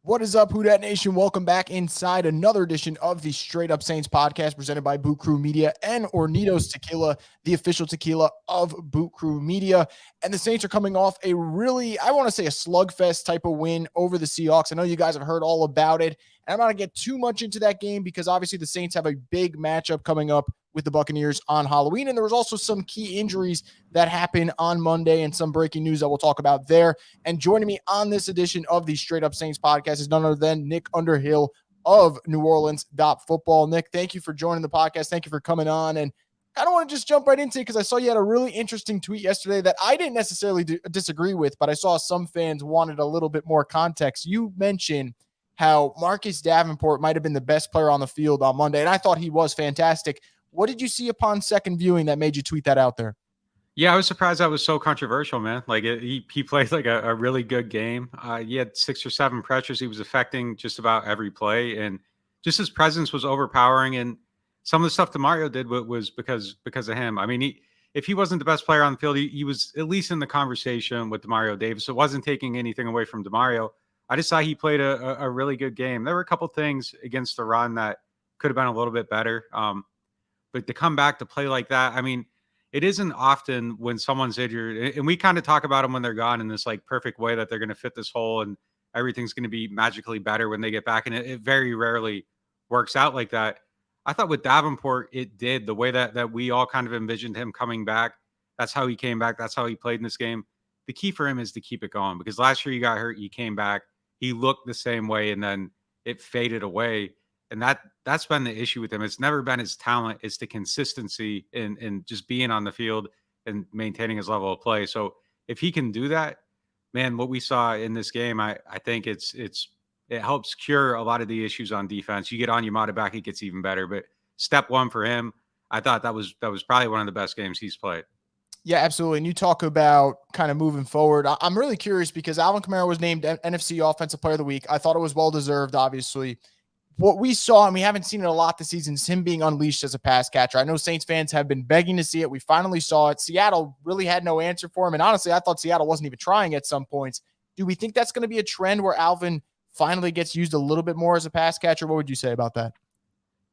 What is up, Who Dat Nation? Welcome back inside another edition of the Straight Up Saints podcast presented by Boot Crew Media and Hornitos Tequila, the official tequila of Boot Crew Media. And the Saints are coming off a really, I want to say, a slugfest type of win over the Seahawks. I know you guys have heard all about it. And I'm not going to get too much into that game because obviously the Saints have a big matchup coming up with the Buccaneers on Halloween. And there was also some key injuries that happened on Monday and some breaking news that we'll talk about there. And joining me on this edition of the Straight Up Saints podcast is none other than Nick Underhill of New Orleans Football. Nick, thank you for joining the podcast. Thank you for coming on. And I don't want to just jump right into it because I saw you had a really interesting tweet yesterday that I didn't necessarily disagree with, but I saw some fans wanted a little bit more context. You mentioned how Marcus Davenport might have been the best player on the field on Monday, and I thought he was fantastic. What did you see upon second viewing that made you tweet that out there? Yeah, I was surprised that was so controversial, man. Like he played like a really good game. He had 6 or 7 pressures. He was affecting just about every play, and just his presence was overpowering. And some of the stuff DeMario did was because of him. I mean, if he wasn't the best player on the field, he was at least in the conversation with DeMario Davis. It wasn't taking anything away from DeMario. I just thought he played a really good game. There were a couple things against the run that could have been a little bit better. But to come back to play like that, I mean, it isn't often when someone's injured, and we kind of talk about them when they're gone in this like perfect way that they're going to fit this hole and everything's going to be magically better when they get back. And it very rarely works out like that. I thought with Davenport, it did the way that we all kind of envisioned him coming back. That's how he came back. That's how he played in this game. The key for him is to keep it going because last year he got hurt. He came back. He looked the same way and then it faded away. And that's been the issue with him. It's never been his talent. It's the consistency in just being on the field and maintaining his level of play. So if he can do that, man, what we saw in this game, I think it helps cure a lot of the issues on defense. You get Onyamada back, it gets even better. But step one for him, I thought that was probably one of the best games he's played. Yeah, absolutely. And you talk about kind of moving forward. I'm really curious because Alvin Kamara was named NFC Offensive Player of the Week. I thought it was well-deserved, obviously. What we saw, and we haven't seen it a lot this season, is him being unleashed as a pass catcher. I know Saints fans have been begging to see it. We finally saw it. Seattle really had no answer for him. And honestly, I thought Seattle wasn't even trying at some points. Do we think that's going to be a trend where Alvin finally gets used a little bit more as a pass catcher? What would you say about that?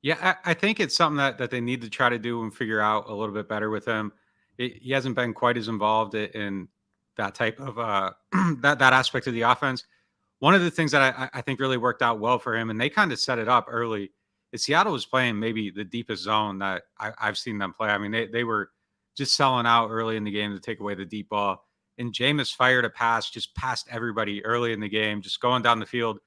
Yeah, I think it's something that they need to try to do and figure out a little bit better with him. He hasn't been quite as involved in that type of that aspect of the offense. One of the things that I think really worked out well for him, and they kind of set it up early, is Seattle was playing maybe the deepest zone that I've seen them play. I mean, they were just selling out early in the game to take away the deep ball. And Jameis fired a pass just past everybody early in the game, just going down the field,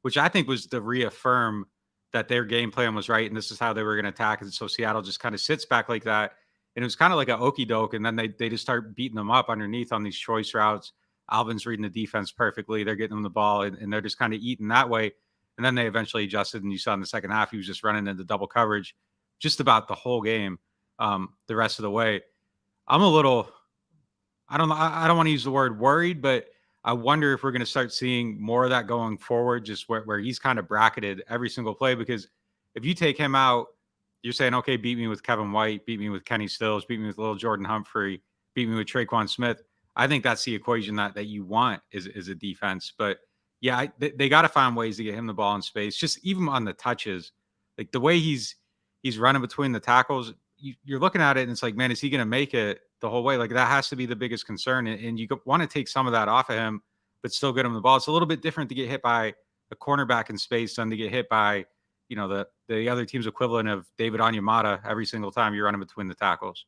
which I think was to reaffirm that their game plan was right and this is how they were going to attack. And so Seattle just kind of sits back like that. And it was kind of like an okey doke. And then they just start beating them up underneath on these choice routes. Alvin's reading the defense perfectly. They're getting them the ball, and they're just kind of eating that way. And then they eventually adjusted, and you saw in the second half, he was just running into double coverage just about the whole game the rest of the way. I'm a little – I don't want to use the word worried, but I wonder if we're going to start seeing more of that going forward, just where he's kind of bracketed every single play. Because if you take him out, you're saying, okay, beat me with Kevin White, beat me with Kenny Stills, beat me with little Jordan Humphrey, beat me with Traquan Smith. I think that's the equation that you want is a defense. But yeah, they got to find ways to get him the ball in space. Just even on the touches, like the way he's running between the tackles, you're looking at it and it's like, man, is he going to make it the whole way? Like that has to be the biggest concern. And you want to take some of that off of him, but still get him the ball. It's a little bit different to get hit by a cornerback in space than to get hit by, the other team's equivalent of David Onyamada every single time you're running between the tackles.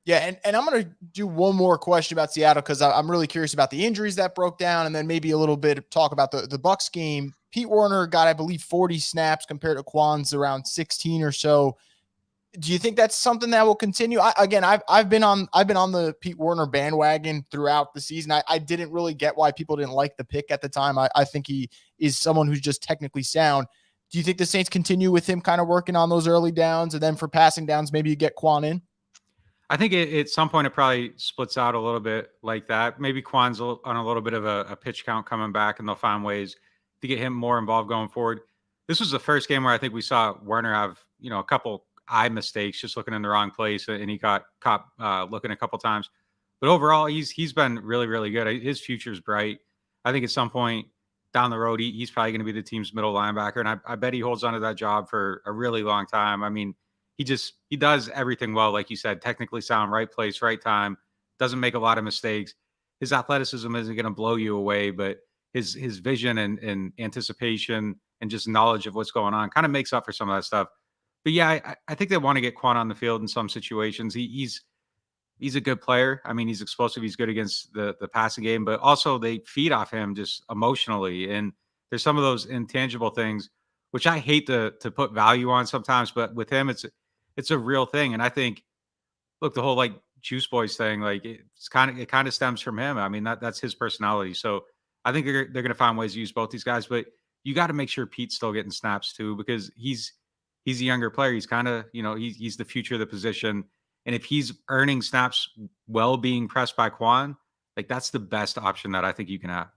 Yeah, and I'm going to do one more question about Seattle because I'm really curious about the injuries that broke down and then maybe a little bit of talk about the Bucs game. Pete Werner got, I believe, 40 snaps compared to Quan's around 16 or so. Do you think that's something that will continue? I've been on the Pete Werner bandwagon throughout the season. I didn't really get why people didn't like the pick at the time. I think he is someone who's just technically sound. Do you think the Saints continue with him kind of working on those early downs and then for passing downs, maybe you get Quan in? I think at some point it probably splits out a little bit like that. Maybe Quan's on a little bit of a pitch count coming back, and they'll find ways to get him more involved going forward. This was the first game where I think we saw Werner have, a couple eye mistakes, just looking in the wrong place, and he got caught looking a couple times. But overall, he's been really, really good. His future's bright. I think at some point down the road, he's probably going to be the team's middle linebacker. And I bet he holds onto that job for a really long time. I mean, he does everything well. Like you said, technically sound, right place, right time, doesn't make a lot of mistakes. His athleticism isn't going to blow you away, but his vision and anticipation and just knowledge of what's going on kind of makes up for some of that stuff. But yeah, I think they want to get Quan on the field in some situations. He's a good player. I mean, he's explosive. He's good against the passing game, but also they feed off him just emotionally. And there's some of those intangible things, which I hate to put value on sometimes, but with him, it's a real thing. And I think, look, the whole like Juice Boys thing, like it kind of stems from him. I mean, that's his personality. So I think they're going to find ways to use both these guys, but you got to make sure Pete's still getting snaps too, because he's a younger player. He's kind of, he's the future of the position. And if he's earning snaps while being pressed by Quan, like that's the best option that I think you can have.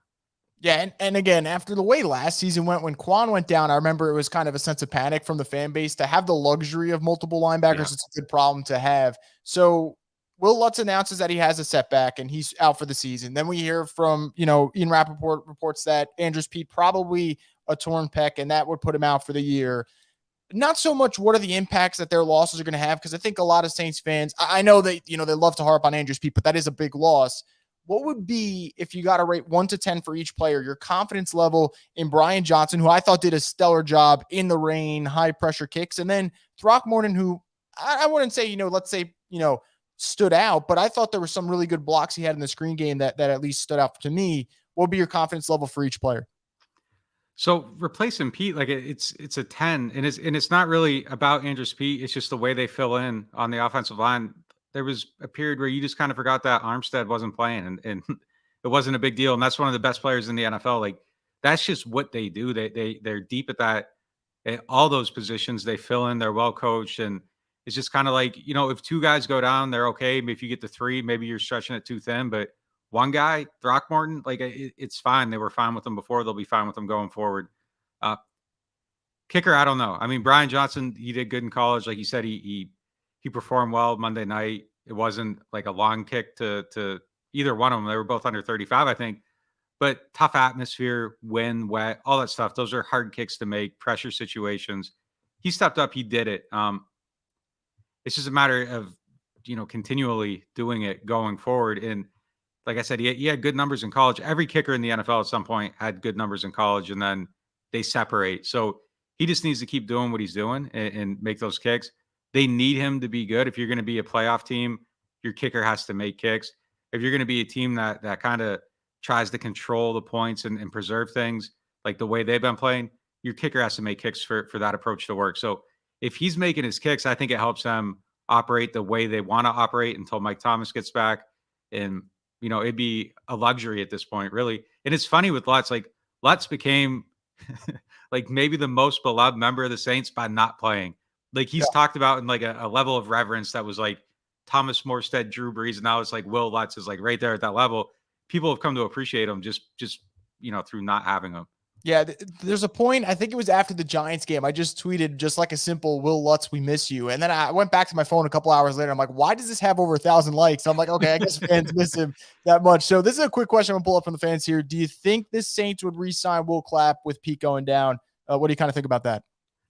Yeah, and again, after the way last season went, when Quan went down, I remember it was kind of a sense of panic from the fan base. To have the luxury of multiple linebackers, Yeah. it's a good problem to have. So Will Lutz announces that he has a setback and he's out for the season. Then we hear from, Ian Rappaport reports that Andrus Peat probably a torn pec, and that would put him out for the year. Not so much what are the impacts that their losses are going to have, because I think a lot of Saints fans, I know that, they love to harp on Andrus Peat, but that is a big loss. What would be, if you got to rate 1 to 10 for each player, your confidence level in Brian Johnson, who I thought did a stellar job in the rain, high pressure kicks, and then Throckmorton, who I wouldn't say, let's say, stood out, but I thought there were some really good blocks he had in the screen game that at least stood out to me. What would be your confidence level for each player? So replacing Peat, like it's a 10, and it's not really about Andrus Peat. It's just the way they fill in on the offensive line. There was a period where you just kind of forgot that Armstead wasn't playing, and it wasn't a big deal. And that's one of the best players in the NFL. Like that's just what they do. They're deep at all those positions. They fill in. They're well coached, and it's just kind of like, if two guys go down, they're okay. If you get to three, maybe you're stretching it too thin, but one guy, Throckmorton, like it's fine. They were fine with him before. They'll be fine with him going forward. Kicker, I don't know. I mean, Brian Johnson, he did good in college. Like you said, he performed well Monday night. It wasn't like a long kick to either one of them. They were both under 35, I think. But tough atmosphere, wind, wet, all that stuff. Those are hard kicks to make, pressure situations. He stepped up. He did it. It's just a matter of, continually doing it going forward. And like I said, he had good numbers in college. Every kicker in the NFL at some point had good numbers in college, and then they separate. So he just needs to keep doing what he's doing and make those kicks. They need him to be good. If you're going to be a playoff team, your kicker has to make kicks. If you're going to be a team that kind of tries to control the points and preserve things like the way they've been playing, your kicker has to make kicks for that approach to work. So if he's making his kicks, I think it helps them operate the way they want to operate until Mike Thomas gets back. And it'd be a luxury at this point, really. And it's funny with Lutz, like Lutz became like maybe the most beloved member of the Saints by not playing. Like he's talked about in like a level of reverence that was like Thomas Morstead, Drew Brees. And now it's like Will Lutz is like right there at that level. People have come to appreciate him just through not having him. Yeah, there's a point, I think it was after the Giants game, I just tweeted just like a simple Will Lutz, we miss you. And then I went back to my phone a couple hours later. I'm like, why does this have over 1,000 likes? I'm like, okay, I guess fans miss him that much. So this is a quick question I'm going to pull up from the fans here. Do you think the Saints would re-sign Will Clapp with Peat going down? What do you kind of think about that?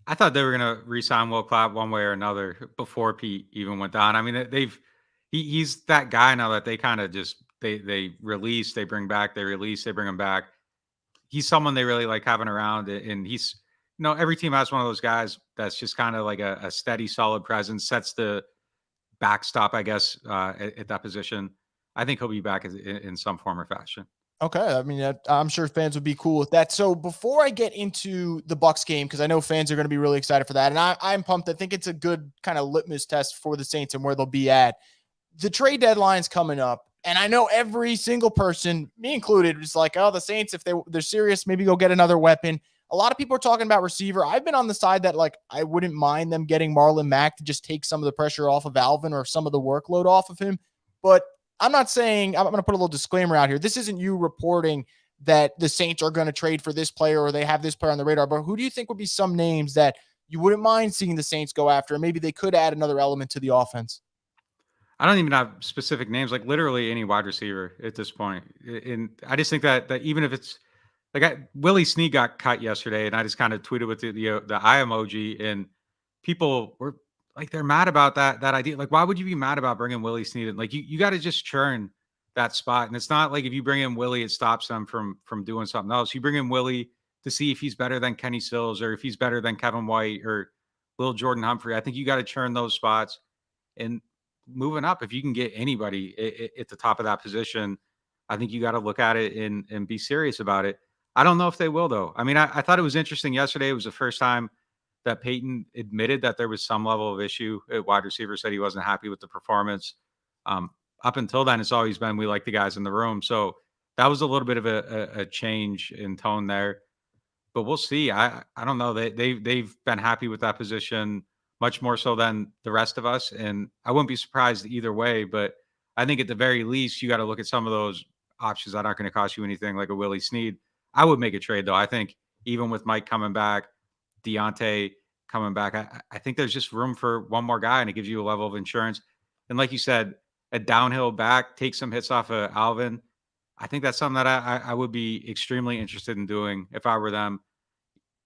I thought they were going to re-sign Will Clapp one way or another before Peat even went down. I mean, he's that guy now that they kind of just, they release, they bring back, they release, they bring him back. He's someone they really like having around, and he's, every team has one of those guys that's just kind of like a steady, solid presence, sets the backstop, I guess, at that position. I think he'll be back in some form or fashion. Okay. I mean, I'm sure fans would be cool with that. So before I get into the Bucs game, because I know fans are going to be really excited for that, and I'm pumped. I think it's a good kind of litmus test for the Saints and where they'll be at. The trade deadline's coming up. And I know every single person, me included, is like, oh, the Saints, if they're serious, maybe go get another weapon. A lot of people are talking about receiver. I've been on the side that, like, I wouldn't mind them getting Marlon Mack to just take some of the pressure off of Alvin or some of the workload off of him. But I'm not saying, I'm going to put a little disclaimer out here. This isn't you reporting that the Saints are going to trade for this player or they have this player on the radar. But who do you think would be some names that you wouldn't mind seeing the Saints go after? Maybe they could add another element to the offense. I don't even have specific names, like literally any wide receiver at this point. And I just think that even if it's Willie Snead got cut yesterday, and I just kind of tweeted with the eye emoji, and people were like, they're mad about that idea. Like, why would you be mad about bringing Willie Snead in? Like, you got to just churn that spot, and it's not like if you bring in Willie, it stops them from doing something else. You bring in Willie to see if he's better than Kenny Sills or if he's better than Kevin White or Lil Jordan Humphrey. I think you got to churn those spots and moving up. If you can get anybody at the top of that position, I think you got to look at it and be serious about it. I don't know if they will, though. I mean, I thought it was interesting yesterday. It was the first time that Peyton admitted that there was some level of issue at wide receiver, said he wasn't happy with the performance. Up until then, it's always been we like the guys in the room. So that was a little bit of a change in tone there. But we'll see. I don't know. They've been happy with that position much more so than the rest of us. And I wouldn't be surprised either way. But I think at the very least, you got to look at some of those options that aren't going to cost you anything, like a Willie Snead. I would make a trade, though. I think even with Mike coming back, Deontay coming back, I think there's just room for one more guy, and it gives you a level of insurance. And like you said, a downhill back, take some hits off of Alvin. I think that's something that I would be extremely interested in doing if I were them.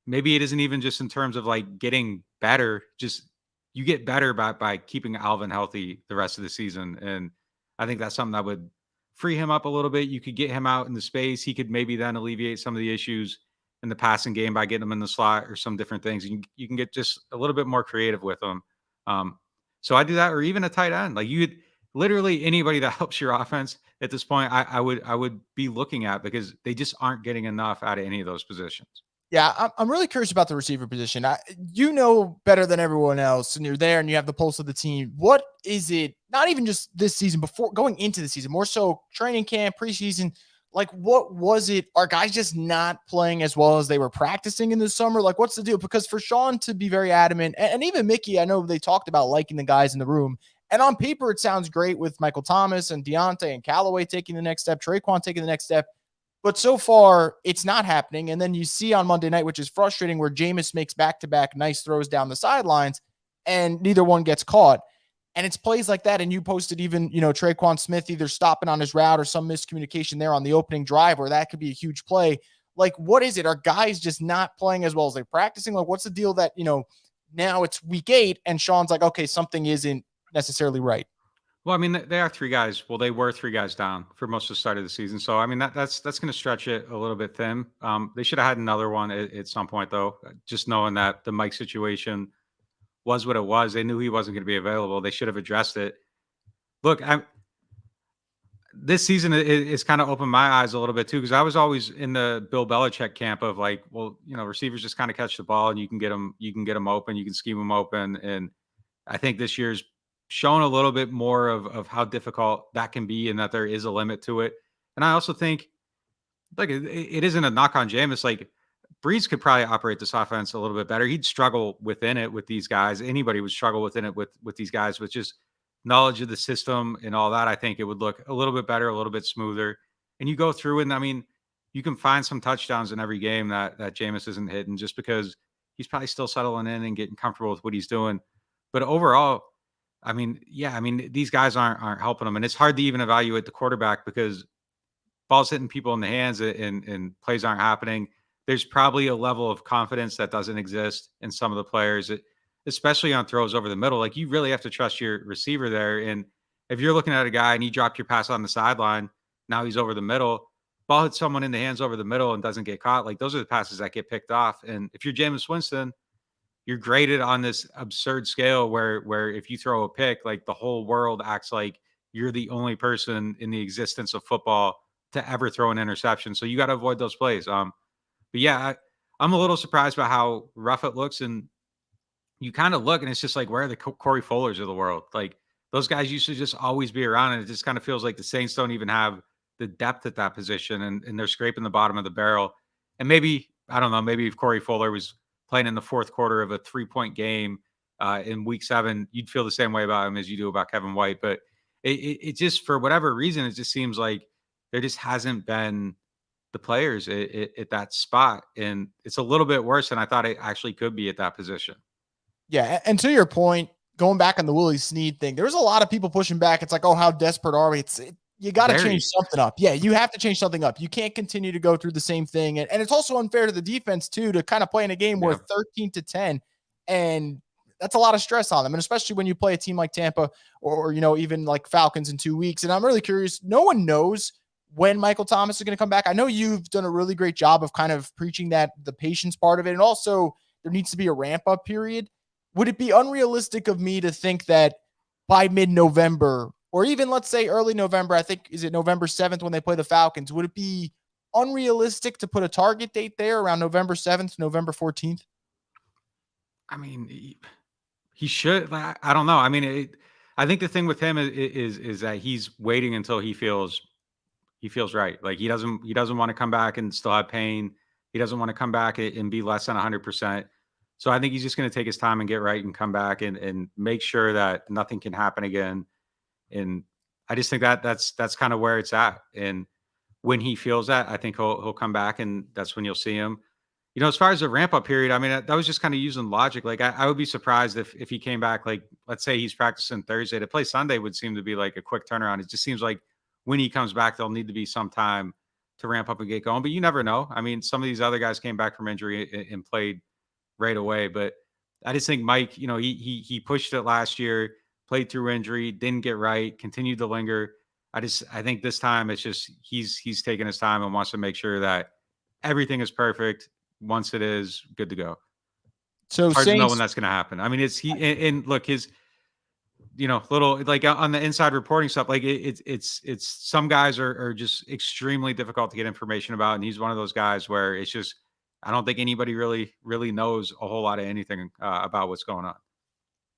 Maybe it isn't even just in terms of like getting better, just you get better by keeping Alvin healthy the rest of the season. And I think that's something that would free him up a little bit. You could get him out in the space. He could maybe then alleviate some of the issues in the passing game by getting him in the slot or some different things. You can get just a little bit more creative with him. So I do that, or even a tight end. Like literally anybody that helps your offense at this point, I would be looking at, because they just aren't getting enough out of any of those positions. Yeah, I'm really curious about the receiver position. You know better than everyone else, and you're there and you have the pulse of the team. What is it, not even just this season, before going into the season, more so training camp, preseason, like what was it? Are guys just not playing as well as they were practicing in the summer? Like, what's the deal? Because for Sean to be very adamant, and even Mickey, I know they talked about liking the guys in the room. And on paper, it sounds great with Michael Thomas and Deontay and Callaway taking the next step, Traquan taking the next step. But so far, it's not happening. And then you see on Monday night, which is frustrating, where Jameis makes back-to-back nice throws down the sidelines, and neither one gets caught. And it's plays like that. And you posted even, Traquan Smith either stopping on his route or some miscommunication there on the opening drive, where that could be a huge play. Like, what is it? Are guys just not playing as well as they're practicing? Like, what's the deal that, now it's week 8 and Sean's like, okay, something isn't necessarily right? Well, I mean, they are 3 guys. Well, they were 3 guys down for most of the start of the season. So, I mean, that's going to stretch it a little bit thin. They should have had another one at some point, though. Just knowing that the Mike situation was what it was, they knew he wasn't going to be available. They should have addressed it. Look, this season is kind of opened my eyes a little bit too, because I was always in the Bill Belichick camp of like, well, receivers just kind of catch the ball and you can get them open, you can scheme them open, and I think this year's shown a little bit more of how difficult that can be, and that there is a limit to it. And I also think, like, it isn't a knock on Jameis. Like, Breeze could probably operate this offense a little bit better. He'd struggle within it with these guys. Anybody would struggle within it with these guys, with just knowledge of the system and all that. I think it would look a little bit better, a little bit smoother. And you go through, and I mean, you can find some touchdowns in every game that Jameis isn't hitting, just because he's probably still settling in and getting comfortable with what he's doing. But overall, I mean, these guys aren't helping them, and it's hard to even evaluate the quarterback because ball's hitting people in the hands and plays aren't happening. There's probably a level of confidence that doesn't exist in some of the players, especially on throws over the middle. Like, you really have to trust your receiver there. And if you're looking at a guy and he dropped your pass on the sideline, now he's over the middle, ball hits someone in the hands over the middle and doesn't get caught. Like, those are the passes that get picked off. And if you're Jameis Winston, you're graded on this absurd scale where if you throw a pick, like, the whole world acts like you're the only person in the existence of football to ever throw an interception. So you got to avoid those plays. But yeah, I'm a little surprised by how rough it looks. And you kind of look and it's just like, where are the Corey Fullers of the world? Like, those guys used to just always be around. And it just kind of feels like the Saints don't even have the depth at that position, and they're scraping the bottom of the barrel. And maybe, I don't know, maybe if Corey Fuller was playing in the fourth quarter of a 3-point game in week 7, you'd feel the same way about him as you do about Kevin White. But it just, for whatever reason, it just seems like there just hasn't been the players at that spot. And it's a little bit worse than I thought it actually could be at that position. Yeah, and to your point, going back on the Willie Snead thing, there's a lot of people pushing back. It's like, oh, how desperate are we? you got to change Very. something up. Yeah, you have to change something up. You can't continue to go through the same thing. And it's also unfair to the defense, too, to kind of play in a game where Yeah. 13-10, and that's a lot of stress on them. And especially when you play a team like Tampa or even like Falcons in 2 weeks. And I'm really curious. No one knows when Michael Thomas is going to come back. I know you've done a really great job of kind of preaching that the patience part of it. And also there needs to be a ramp up period. Would it be unrealistic of me to think that by mid-November, or even let's say early November, I think, is it November 7th when they play the Falcons? Would it be unrealistic to put a target date there around November 7th, November 14th? I mean, he should. I don't know. I mean, I think the thing with him is that he's waiting until he feels right. Like he doesn't want to come back and still have pain. He doesn't want to come back and be less than 100%. So I think he's just going to take his time and get right and come back and make sure that nothing can happen again. And I just think that that's kind of where it's at. And when he feels that, I think he'll come back, and that's when you'll see him. As far as the ramp up period, I mean, that was just kind of using logic. Like I would be surprised if he came back, like, let's say he's practicing Thursday to play Sunday would seem to be like a quick turnaround. It just seems like when he comes back, there'll need to be some time to ramp up and get going, but you never know. I mean, some of these other guys came back from injury and played right away, but I just think Mike, he pushed it last year, played through injury, didn't get right, continued to linger. I think this time it's just he's taking his time and wants to make sure that everything is perfect. Once it is, good to go. So It's hard to know when Saints, that's going to happen. I mean, it's and look, his little, like, on the inside reporting stuff, like it's some guys are just extremely difficult to get information about, and he's one of those guys where it's just I don't think anybody really knows a whole lot of anything about what's going on.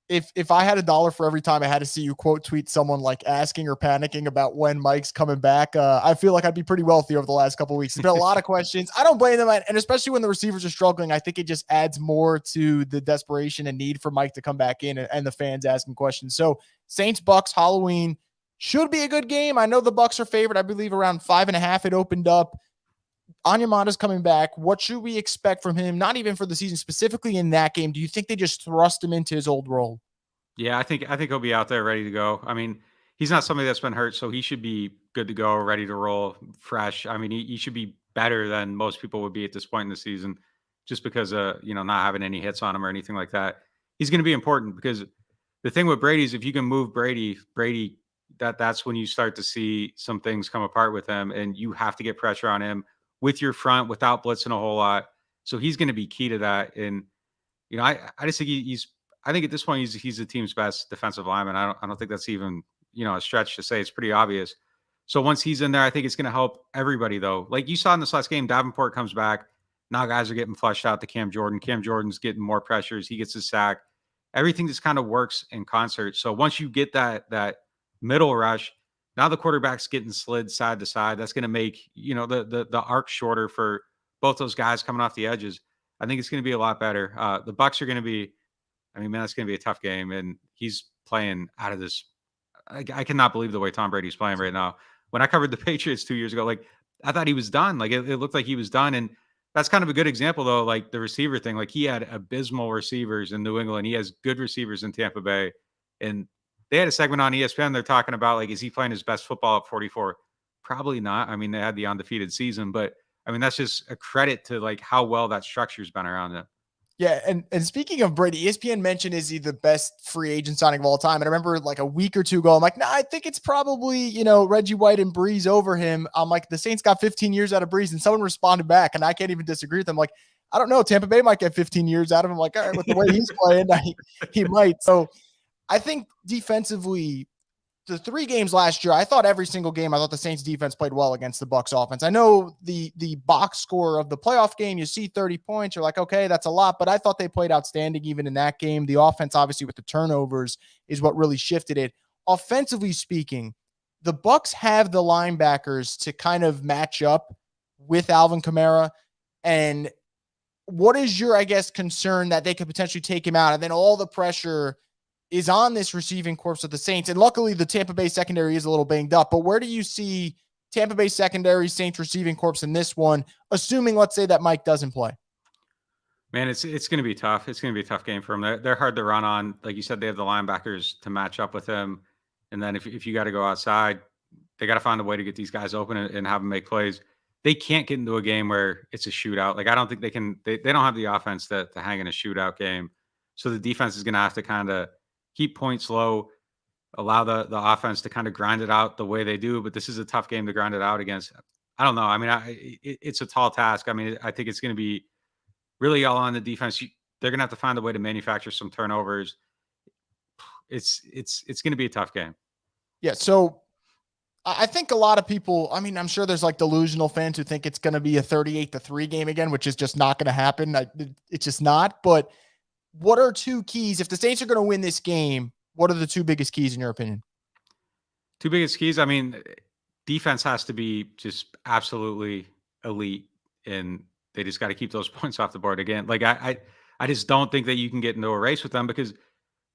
if I had $1 for every time I had to see you quote tweet someone like asking or panicking about when Mike's coming back, I feel like I'd be pretty wealthy over the last couple of weeks. There's been a lot of questions. I don't blame them, and especially when the receivers are struggling, I think it just adds more to the desperation and need for Mike to come back in and the fans asking questions. So Saints-Bucs Halloween should be a good game. I know the Bucs are favored, I believe around 5.5. It opened up. Onyamada's coming back. What should we expect from him? Not even for the season, specifically in that game. Do you think they just thrust him into his old role? Yeah, I think he'll be out there ready to go. I mean, he's not somebody that's been hurt, so he should be good to go, ready to roll, fresh. I mean, he should be better than most people would be at this point in the season, just because not having any hits on him or anything like that. He's going to be important because the thing with Brady is if you can move Brady, that's when you start to see some things come apart with him, and you have to get pressure on him with your front without blitzing a whole lot. So he's going to be key to that. And I just think he's. I think at this point he's the team's best defensive lineman. I don't think that's even a stretch to say. It's pretty obvious. So once he's in there, I think it's going to help everybody though. Like you saw in this last game, Davenport comes back. Now guys are getting flushed out to Cam Jordan. Cam Jordan's getting more pressures. He gets his sack. Everything just kind of works in concert. So once you get that middle rush, now the quarterback's getting slid side to side. That's going to make the arc shorter for both those guys coming off the edges. I think it's going to be a lot better. The Bucs are going to be. I mean, man, that's going to be a tough game, and he's playing out of this. I cannot believe the way Tom Brady's playing right now. When I covered the Patriots 2 years ago, like I thought he was done. Like it looked like he was done, and that's kind of a good example, though. Like the receiver thing, like he had abysmal receivers in New England. He has good receivers in Tampa Bay, and they had a segment on ESPN. They're talking about like, is he playing his best football at 44? Probably not. I mean, they had the undefeated season, but I mean that's just a credit to like how well that structure's been around him. Yeah, and speaking of Brady, ESPN mentioned is he the best free agent signing of all time? And I remember like a week or two ago, I'm like, nah, I think it's probably, Reggie White and Breeze over him. I'm like, the Saints got 15 years out of Breeze, and someone responded back, and I can't even disagree with them. Like, I don't know, Tampa Bay might get 15 years out of him. Like, all right, with the way he's playing, he might. So I think defensively, the 3 games last year, I thought every single game, I thought the Saints defense played well against the Bucs offense. I know the box score of the playoff game, you see 30 points, you're like, okay, that's a lot, but I thought they played outstanding even in that game. The offense, obviously, with the turnovers is what really shifted it. Offensively speaking, the Bucs have the linebackers to kind of match up with Alvin Kamara. And what is your, I guess, concern that they could potentially take him out, and then all the pressure is on this receiving corps of the Saints? And luckily the Tampa Bay secondary is a little banged up, but where do you see Tampa Bay secondary, Saints receiving corps in this one, assuming, let's say, that Mike doesn't play? Man, it's going to be tough. It's going to be a tough game for them. They're hard to run on. Like you said, they have the linebackers to match up with him. And then if you got to go outside, They got to find a way to get these guys open and have them make plays. They can't get into a game where it's a shootout. Like, I don't think they can. They don't have the offense to hang in a shootout game. So the defense is going to have to kind of keep points low, allow the offense to kind of grind it out the way they do. But this is a tough game to grind it out against. I don't know. I mean, it's a tall task. I mean, I think it's going to be really all on the defense. They're going to have to find a way to manufacture some turnovers. It's going to be a tough game. Yeah. So I think a lot of people, I mean, I'm sure there's like delusional fans who think it's going to be a 38-3 game again, which is just not going to happen. It's just not. But what are two keys? If the Saints are going to win this game, what are the two biggest keys in your opinion? Two biggest keys? I mean, defense has to be just absolutely elite, and they just got to keep those points off the board again. Like, I just don't think that you can get into a race with them, because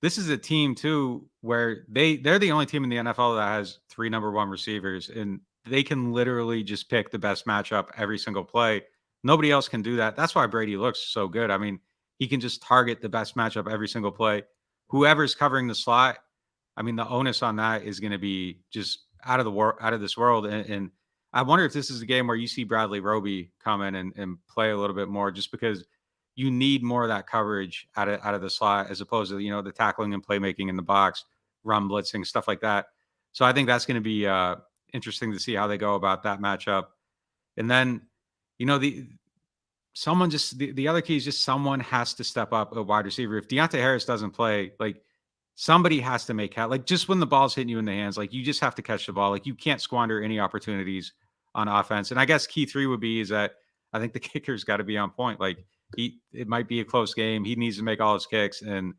this is a team too where they're the only team in the NFL that has 3 number 1 receivers, and they can literally just pick the best matchup every single play. Nobody else can do that. That's why Brady looks so good. I mean, he can just target the best matchup every single play. Whoever's covering the slot, I mean, the onus on that is going to be just out of this world. And I wonder if this is a game where you see Bradley Roby come in and play a little bit more, just because you need more of that coverage out of the slot, as opposed to, the tackling and playmaking in the box, run blitzing, stuff like that. So I think that's going to be interesting to see how they go about that matchup. And then, the other key is just someone has to step up a wide receiver. If Deontay Harris doesn't play, like, somebody has to make like, just when the ball's hitting you in the hands, like, you just have to catch the ball. Like, you can't squander any opportunities on offense. And I guess key 3 would be is that I think the kicker's got to be on point. Like, it might be a close game. He needs to make all his kicks. And,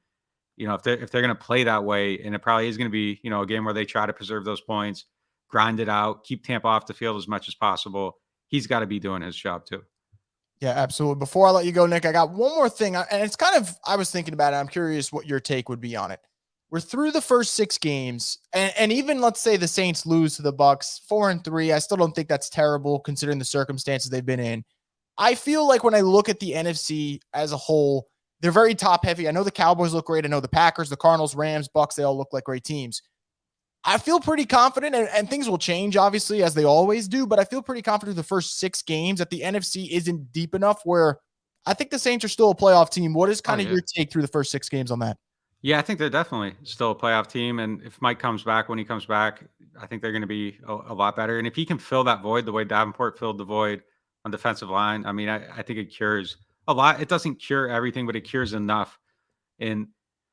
if they're going to play that way, and it probably is going to be, a game where they try to preserve those points, grind it out, keep Tampa off the field as much as possible, he's got to be doing his job too. Yeah, absolutely. Before I let you go, Nick, I got one more thing. And it's kind of, I was thinking about it. I'm curious what your take would be on it. We're through the first 6 games, and even let's say the Saints lose to the Bucs 4-3. I still don't think that's terrible considering the circumstances they've been in. I feel like when I look at the NFC as a whole, they're very top heavy. I know the Cowboys look great. I know the Packers, the Cardinals, Rams, Bucs, they all look like great teams. I feel pretty confident, and things will change, obviously, as they always do, but I feel pretty confident the first 6 games that the NFC isn't deep enough where I think the Saints are still a playoff team. What is kind of your take through the first 6 games on that? Yeah, I think they're definitely still a playoff team. And if Mike comes back, when he comes back, I think they're going to be a lot better. And if he can fill that void the way Davenport filled the void on defensive line, I mean, I think it cures a lot. It doesn't cure everything, but it cures enough. And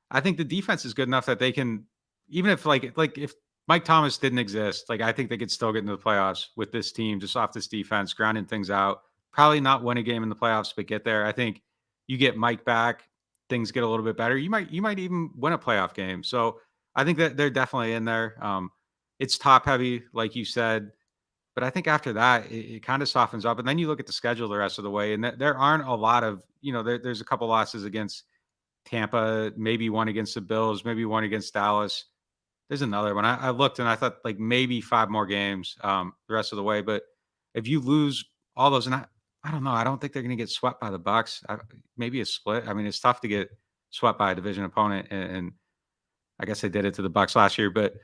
I think the defense is good enough that they can, even if like if Mike Thomas didn't exist, like, I think they could still get into the playoffs with this team, just off this defense, grounding things out. Probably not win a game in the playoffs, but get there. I think you get Mike back, things get a little bit better. You might even win a playoff game. So I think that they're definitely in there. It's top heavy, like you said, but I think after that, it kind of softens up. And then you look at the schedule the rest of the way, and there aren't a lot of, there's a couple losses against Tampa, maybe one against the Bills, maybe one against Dallas. There's another one. I looked and I thought like maybe 5 more games the rest of the way. But if you lose all those, and I don't know, I don't think they're going to get swept by the Bucs. Maybe a split. I mean, it's tough to get swept by a division opponent, and I guess they did it to the Bucs last year. But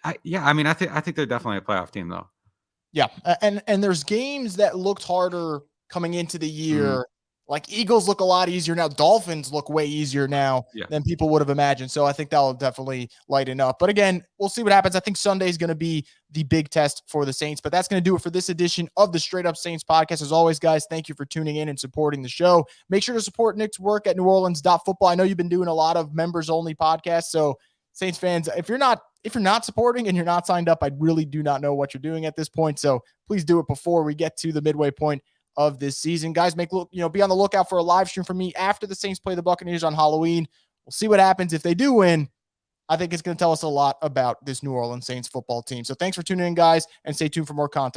I think they're definitely a playoff team though. Yeah, and there's games that looked harder coming into the year. Like, Eagles look a lot easier now. Dolphins look way easier now than people would have imagined. So I think that'll definitely lighten up. But again, we'll see what happens. I think Sunday is going to be the big test for the Saints. But that's going to do it for this edition of the Straight Up Saints podcast. As always, guys, thank you for tuning in and supporting the show. Make sure to support Nick's work at NewOrleans.football. I know you've been doing a lot of members-only podcasts. So Saints fans, if you're not supporting and you're not signed up, I really do not know what you're doing at this point. So please do it before we get to the midway point of this season. Guys, be on the lookout for a live stream from me after the Saints play the Buccaneers on Halloween. We'll see what happens. If they do win, I think it's going to tell us a lot about this New Orleans Saints football team. So thanks for tuning in, guys, and stay tuned for more content